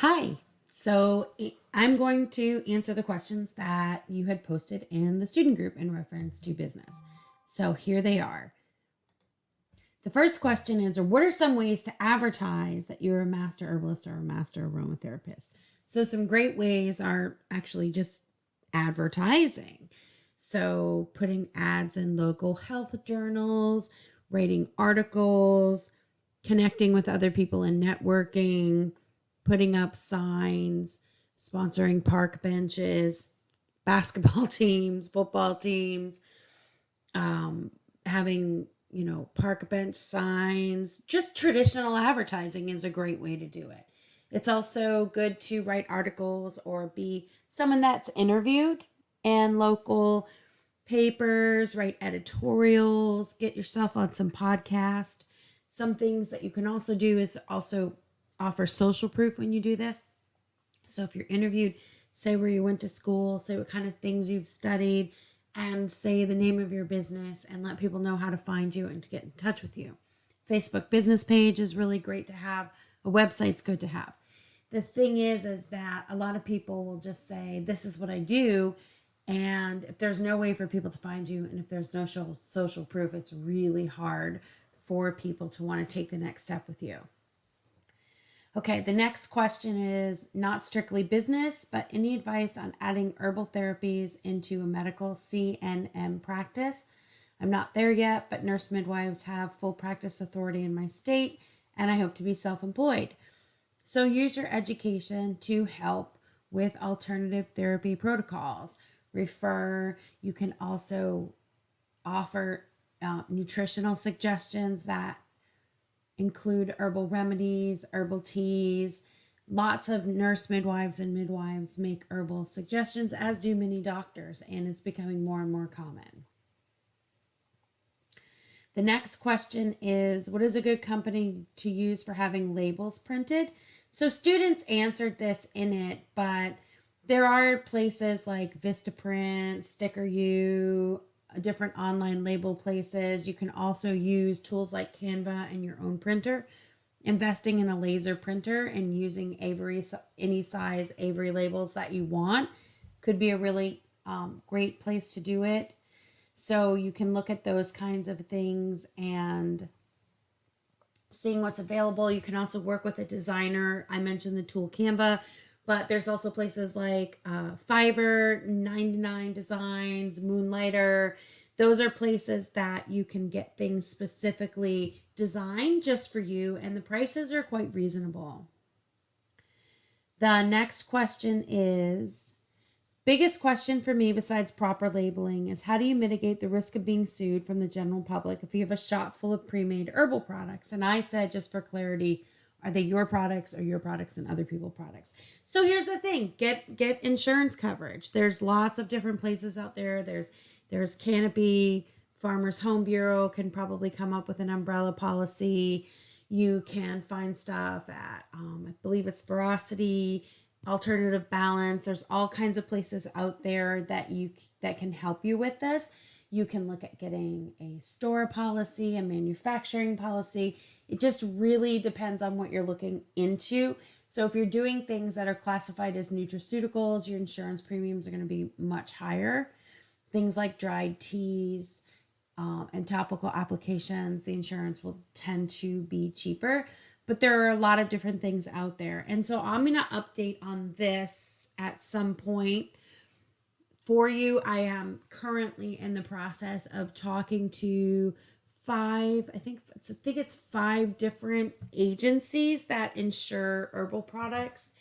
Hi. I'm going to answer the questions that you had posted in the student group in reference to business. So here they are. The first question is, what are some ways to advertise that you're a master herbalist or a master aromatherapist? So some great ways are actually just advertising. So putting ads in local health journals, writing articles, connecting with other people and networking, putting up signs, sponsoring park benches, basketball teams, football teams, having, park bench signs. Just traditional advertising is a great way to do it. It's also good to write articles or be someone that's interviewed in local papers, write editorials, get yourself on some podcast. Some things that you can also do is also offer social proof when you do this. So if you're interviewed, say where you went to school, say what kind of things you've studied, and say the name of your business and let people know how to find you and to get in touch with you. Facebook business page is really great to have. A website's good to have. The thing is that a lot of people will just say, this is what I do. And if there's no way for people to find you, and if there's no social proof, it's really hard for people to want to take the next step with you. Okay, the next question is not strictly business, but any advice on adding herbal therapies into a medical CNM practice? I'm not there yet, but nurse midwives have full practice authority in my state, and I hope to be self-employed. So use your education to help with alternative therapy protocols. Refer. You can also offer nutritional suggestions that include herbal remedies, herbal teas. Lots of nurse midwives and midwives make herbal suggestions, as do many doctors, and it's becoming more and more common. The next question is, what is a good company to use for having labels printed? So students answered this in it, but there are places like Vistaprint, StickerU, different online label places. You can also use tools like Canva and your own printer. Investing in a laser printer and using any size Avery labels that you want could be a really great place to do it. So you can look at those kinds of things and seeing what's available. You can also work with a designer. I mentioned the tool Canva, but there's also places like Fiverr, 99 Designs, Moonlighter. Those are places that you can get things specifically designed just for you, and the prices are quite reasonable. The next question is, biggest question for me besides proper labeling is, how do you mitigate the risk of being sued from the general public if you have a shop full of pre-made herbal products? And I said, just for clarity, are they your products or your products and other people's products? So here's the thing, get insurance coverage. There's lots of different places out there. There's Canopy, Farmers Home Bureau can probably come up with an umbrella policy. You can find stuff at, I believe it's Veracity, Alternative Balance. There's all kinds of places out there that can help you with this. You can look at getting a store policy, a manufacturing policy. It just really depends on what you're looking into. So if you're doing things that are classified as nutraceuticals, your insurance premiums are going to be much higher. Things like dried teas and topical applications, the insurance will tend to be cheaper. But there are a lot of different things out there. And so I'm going to update on this at some point for you. I am currently in the process of talking to I think it's 5 different agencies that insure herbal products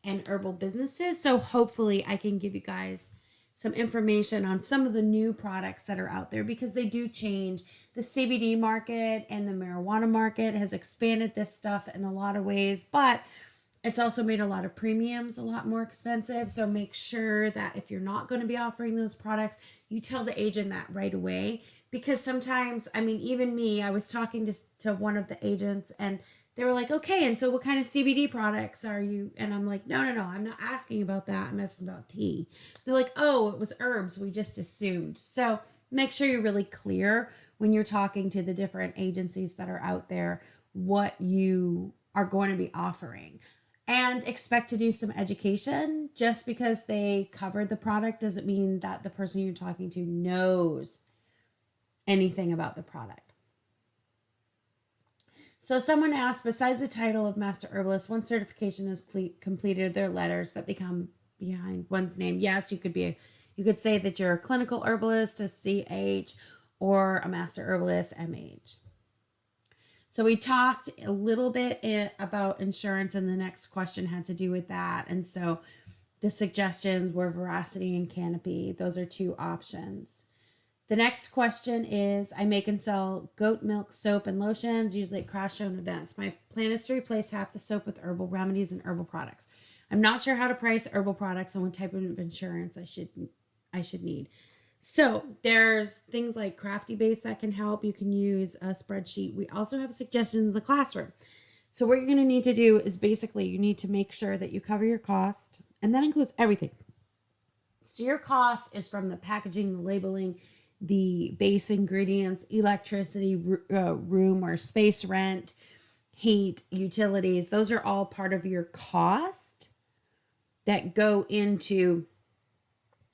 and herbal businesses. So hopefully I can give you guys some information on some of the new products that are out there, because they do change. The CBD market and the marijuana market has expanded this stuff in a lot of ways, but it's also made a lot of premiums a lot more expensive. So make sure that if you're not going to be offering those products, you tell the agent that right away. Because sometimes, even me, I was talking to one of the agents and they were like, okay, and so what kind of CBD products are you? And I'm like, no, I'm not asking about that. I'm asking about tea. They're like, oh, it was herbs. We just assumed. So make sure you're really clear when you're talking to the different agencies that are out there what you are going to be offering. and expect to do some education. Just because they covered the product doesn't mean that the person you're talking to knows anything about the product. So someone asked, besides the title of Master Herbalist, one certification is completed, their letters that become behind one's name. Yes, you could say that you're a clinical herbalist, a CH, or a Master Herbalist, MH. So we talked a little bit about insurance, and the next question had to do with that. And so the suggestions were Veracity and Canopy. Those are two options. The next question is, I make and sell goat milk soap and lotions, usually at craft show and events. My plan is to replace half the soap with herbal remedies and herbal products. I'm not sure how to price herbal products and what type of insurance I should need. So there's things like Crafty Base that can help. You can use a spreadsheet. We also have suggestions in the classroom. So what you're going to need to do is basically you need to make sure that you cover your cost, and that includes everything. So your cost is from the packaging, the labeling, the base ingredients, electricity, room or space rent, heat, utilities. Those are all part of your cost that go into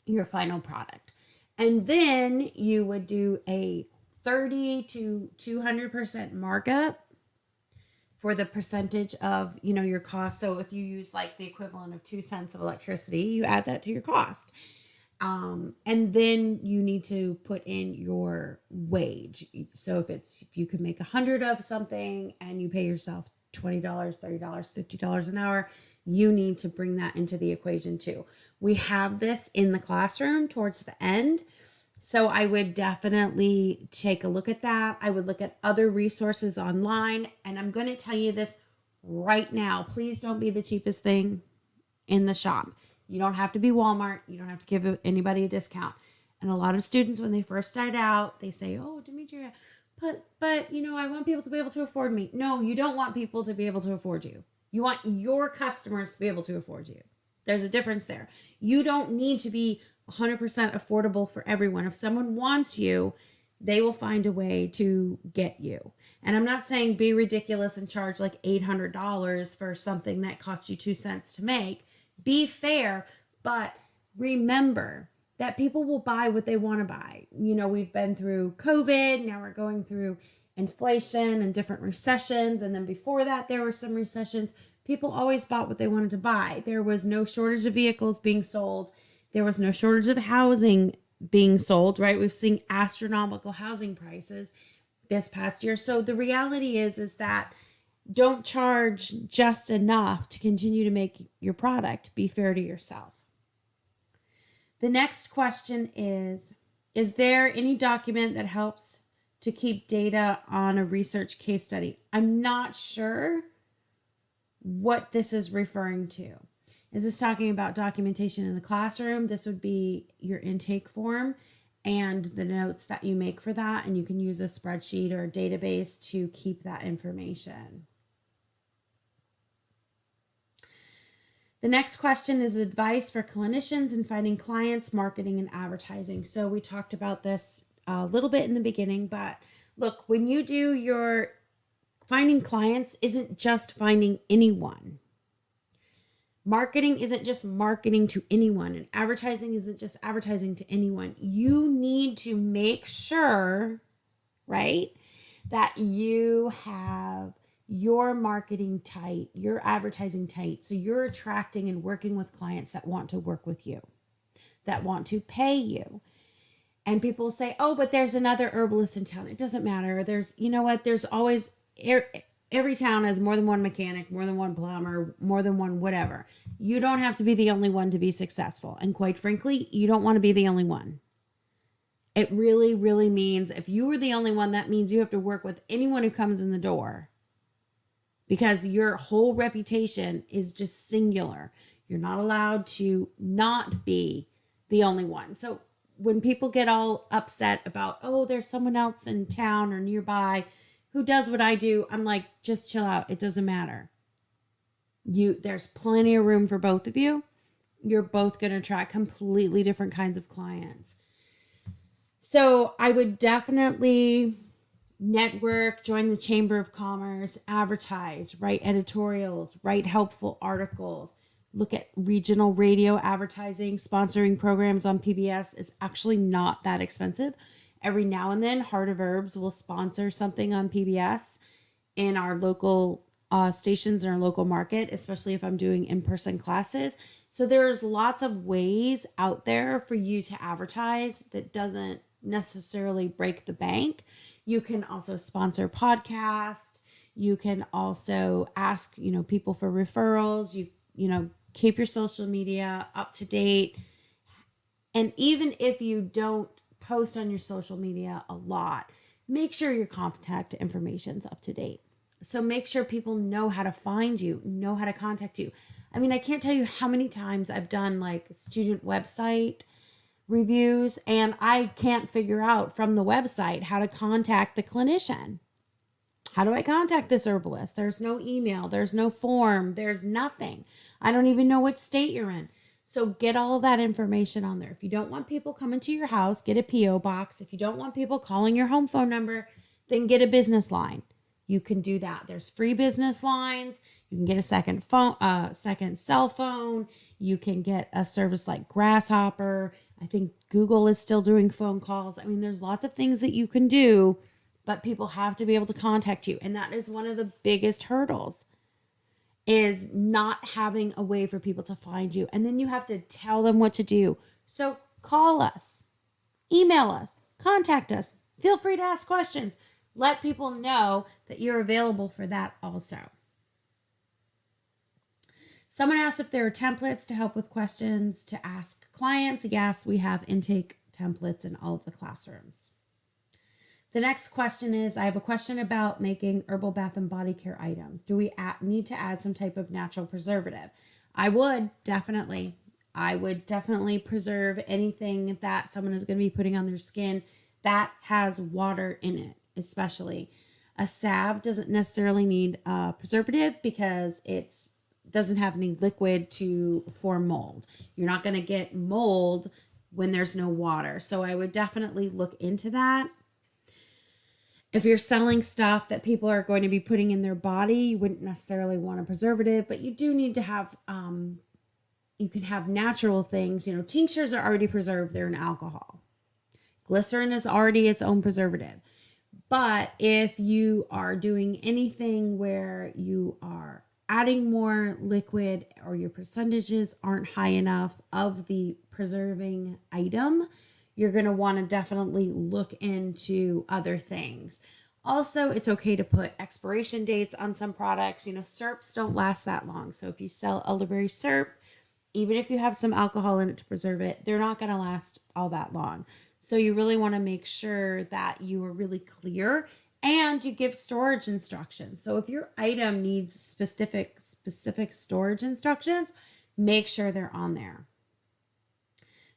your final product. And then you would do a 30 to 200% markup for the percentage of, your cost. So if you use like the equivalent of 2 cents of electricity, you add that to your cost. And then you need to put in your wage. So if you can make 100 of something and you pay yourself $20, $30, $50 an hour, you need to bring that into the equation too. We have this in the classroom towards the end. So I would definitely take a look at that. I would look at other resources online. And I'm going to tell you this right now. Please don't be the cheapest thing in the shop. You don't have to be Walmart. You don't have to give anybody a discount. And a lot of students, when they first start out, they say, oh, Demetria, but I want people to be able to afford me. No, you don't want people to be able to afford you. You want your customers to be able to afford you. There's a difference there. You don't need to be 100% affordable for everyone. If someone wants you, they will find a way to get you. And I'm not saying be ridiculous and charge like $800 for something that costs you 2 cents to make. Be fair, but remember that people will buy what they want to buy. We've been through COVID. Now we're going through inflation and different recessions. And then before that, there were some recessions. People always bought what they wanted to buy. There was no shortage of vehicles being sold. There was no shortage of housing being sold, right? We've seen astronomical housing prices this past year. So the reality is that don't charge just enough to continue to make your product. Be fair to yourself. The next question is there any document that helps to keep data on a research case study? I'm not sure what this is referring to. Is this talking about documentation in the classroom? This would be your intake form and the notes that you make for that. And you can use a spreadsheet or a database to keep that information. The next question is advice for clinicians in finding clients, marketing, and advertising. So we talked about this a little bit in the beginning, but look, when you do your finding clients isn't just finding anyone. Marketing isn't just marketing to anyone, and advertising isn't just advertising to anyone. You need to make sure, right, that you have your marketing tight, your advertising tight, so you're attracting and working with clients that want to work with you, that want to pay you. And people say, oh, but there's another herbalist in town. It doesn't matter. There's always, every town has more than one mechanic, more than one plumber, more than one whatever. You don't have to be the only one to be successful. And quite frankly, you don't want to be the only one. It really, really means if you were the only one, that means you have to work with anyone who comes in the door, because your whole reputation is just singular. You're not allowed to not be the only one. So when people get all upset about, oh, there's someone else in town or nearby who does what I do, I'm like, just chill out. It doesn't matter. There's plenty of room for both of you. You're both going to attract completely different kinds of clients. So I would definitely Network, join the Chamber of Commerce, advertise, write editorials, write helpful articles. Look at regional radio advertising. Sponsoring programs on PBS is actually not that expensive. Every now and then, Heart of Herbs will sponsor something on PBS in our local stations in our local market, especially if I'm doing in-person classes. So there's lots of ways out there for you to advertise that doesn't necessarily break the bank. You can also sponsor podcasts. You can also ask, people for referrals. You keep your social media up to date. And even if you don't post on your social media a lot, make sure your contact information is up to date. So make sure people know how to find you, know how to contact you. I mean, I can't tell you how many times I've done like student website reviews and I can't figure out from the website how to contact the clinician. How do I contact this herbalist? There's no email, there's no form, there's nothing. I don't even know what state you're in. So get all of that information on there. If you don't want people coming to your house, get a P.O. box. If you don't want people calling your home phone number, then get a business line. You can do that. There's free business lines. You can get a second cell phone. You can get a service like Grasshopper. I think Google is still doing phone calls. I mean, there's lots of things that you can do, but people have to be able to contact you. And that is one of the biggest hurdles, is not having a way for people to find you. And then you have to tell them what to do. So call us, email us, contact us. Feel free to ask questions. Let people know that you're available for that also. Someone asked if there are templates to help with questions to ask clients. Yes, we have intake templates in all of the classrooms. The next question is, I have a question about making herbal bath and body care items. Do we need to add some type of natural preservative? I would definitely preserve anything that someone is going to be putting on their skin that has water in it, especially. A salve doesn't necessarily need a preservative because it doesn't have any liquid to form mold. You're not going to get mold when there's no water. So I would definitely look into that. If you're selling stuff that people are going to be putting in their body, you wouldn't necessarily want a preservative, but you do need to have, you can have natural things. Tinctures are already preserved. They're in alcohol. Glycerin is already its own preservative. But if you are doing anything where you are adding more liquid or your percentages aren't high enough of the preserving item, you're going to want to definitely look into other things. Also, it's okay to put expiration dates on some products. Syrups don't last that long. So if you sell elderberry syrup, even if you have some alcohol in it to preserve it, they're not going to last all that long. So you really want to make sure that you are really clear and you give storage instructions. So if your item needs specific storage instructions, make sure they're on there.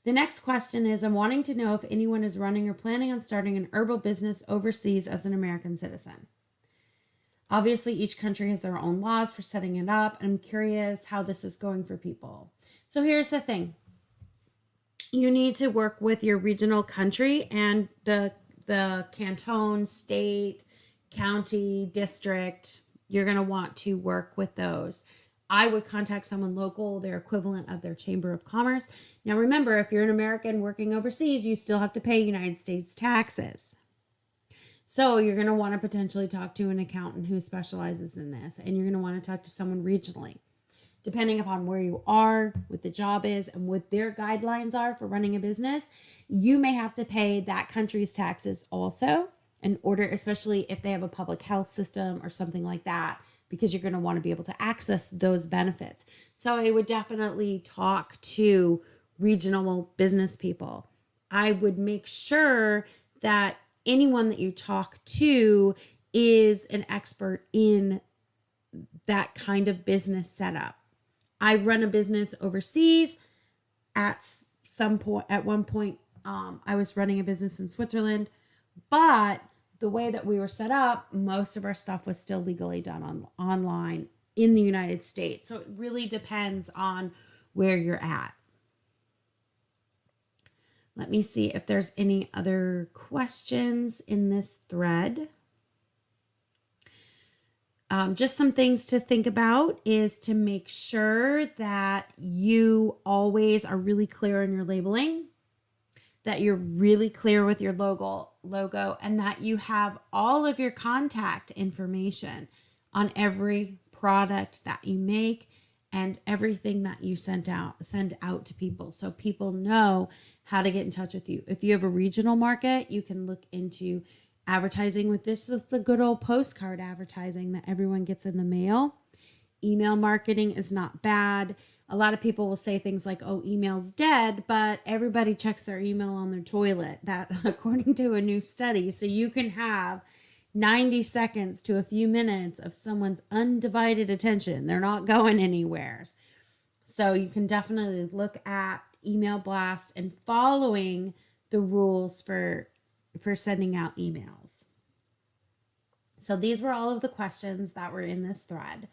The next question is, I'm wanting to know if anyone is running or planning on starting an herbal business overseas as an American citizen. Obviously, each country has their own laws for setting it up, and I'm curious how this is going for people. So here's the thing. You need to work with your regional country and the canton, state, county, district. You're going to want to work with those. I would contact someone local, their equivalent of their Chamber of Commerce. Now, remember, if you're an American working overseas, you still have to pay United States taxes. So you're going to want to potentially talk to an accountant who specializes in this, and you're going to want to talk to someone regionally. Depending upon where you are, what the job is, and what their guidelines are for running a business, you may have to pay that country's taxes also in order, especially if they have a public health system or something like that, because you're going to want to be able to access those benefits. So I would definitely talk to regional business people. I would make sure that anyone that you talk to is an expert in that kind of business setup. I've run a business overseas. At one point, I was running a business in Switzerland, but the way that we were set up, most of our stuff was still legally done online in the United States. So it really depends on where you're at. Let me see if there's any other questions in this thread. Just some things to think about is to make sure that you always are really clear in your labeling, that you're really clear with your logo, and that you have all of your contact information on every product that you make and everything that you send out to people, so people know how to get in touch with you. If you have a regional market, you can look into advertising with this is the good old postcard advertising that everyone gets in the mail. Email marketing is not bad. A lot of people will say things like, oh, email's dead, but everybody checks their email on their toilet. That, according to a new study. So you can have 90 seconds to a few minutes of someone's undivided attention. They're not going anywhere. So you can definitely look at email blast and following the rules for sending out emails. So these were all of the questions that were in this thread.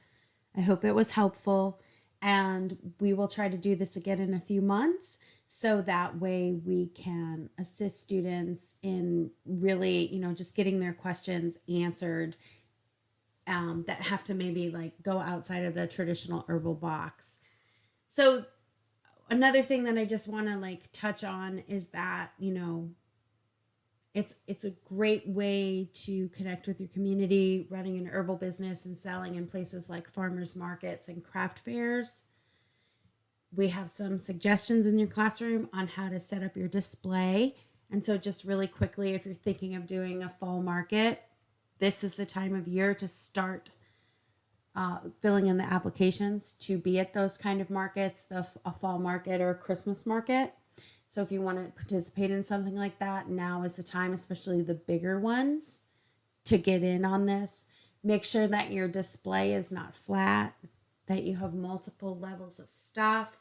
I hope it was helpful, and we will try to do this again in a few months so that way we can assist students in really, just getting their questions answered that have to maybe like go outside of the traditional herbal box. So another thing that I just want to like touch on is that, it's a great way to connect with your community, running an herbal business and selling in places like farmers markets and craft fairs. We have some suggestions in your classroom on how to set up your display. And so just really quickly, if you're thinking of doing a fall market, this is the time of year to start filling in the applications to be at those kind of markets, a fall market or a Christmas market. So if you want to participate in something like that, now is the time, especially the bigger ones, to get in on this. Make sure that your display is not flat, that you have multiple levels of stuff,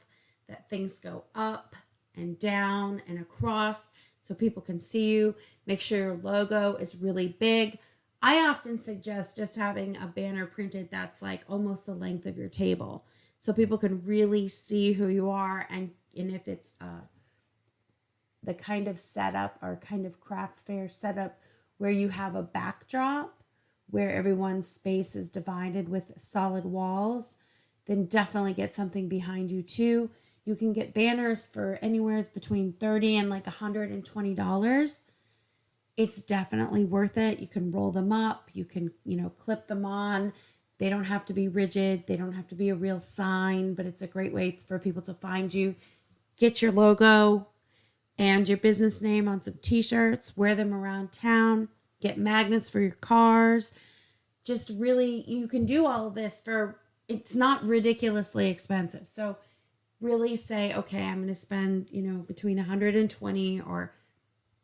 that things go up and down and across so people can see you. Make sure your logo is really big. I often suggest just having a banner printed that's like almost the length of your table so people can really see who you are. And if it's the kind of setup or kind of craft fair setup where you have a backdrop where everyone's space is divided with solid walls, then definitely get something behind you too. You can get banners for anywhere between $30 and like $120. It's definitely worth it. You can roll them up. You can, clip them on. They don't have to be rigid. They don't have to be a real sign, but it's a great way for people to find you. Get your logo and your business name on some t-shirts, wear them around town, get magnets for your cars. Just really, you can do all of this it's not ridiculously expensive. So really say, okay, I'm going to spend, between $120 or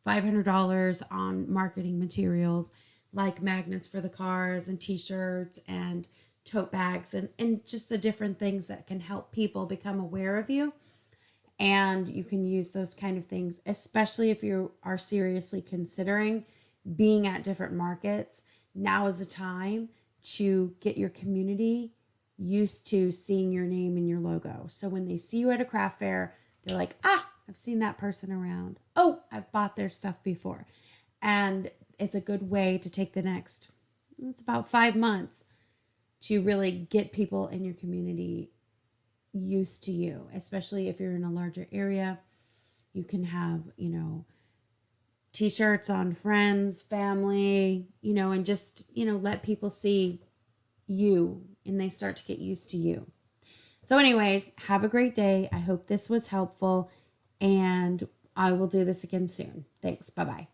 $500 on marketing materials like magnets for the cars and t-shirts and tote bags and just the different things that can help people become aware of you. And you can use those kind of things, especially if you are seriously considering being at different markets. Now is the time to get your community used to seeing your name and your logo. So when they see you at a craft fair, they're like, I've seen that person around. Oh, I've bought their stuff before. And it's a good way to take it's about 5 months to really get people in your community used to you, especially if you're in a larger area. You can have, t-shirts on friends, family, and just, let people see you and they start to get used to you. So anyways, have a great day. I hope this was helpful and I will do this again soon. Thanks. Bye-bye.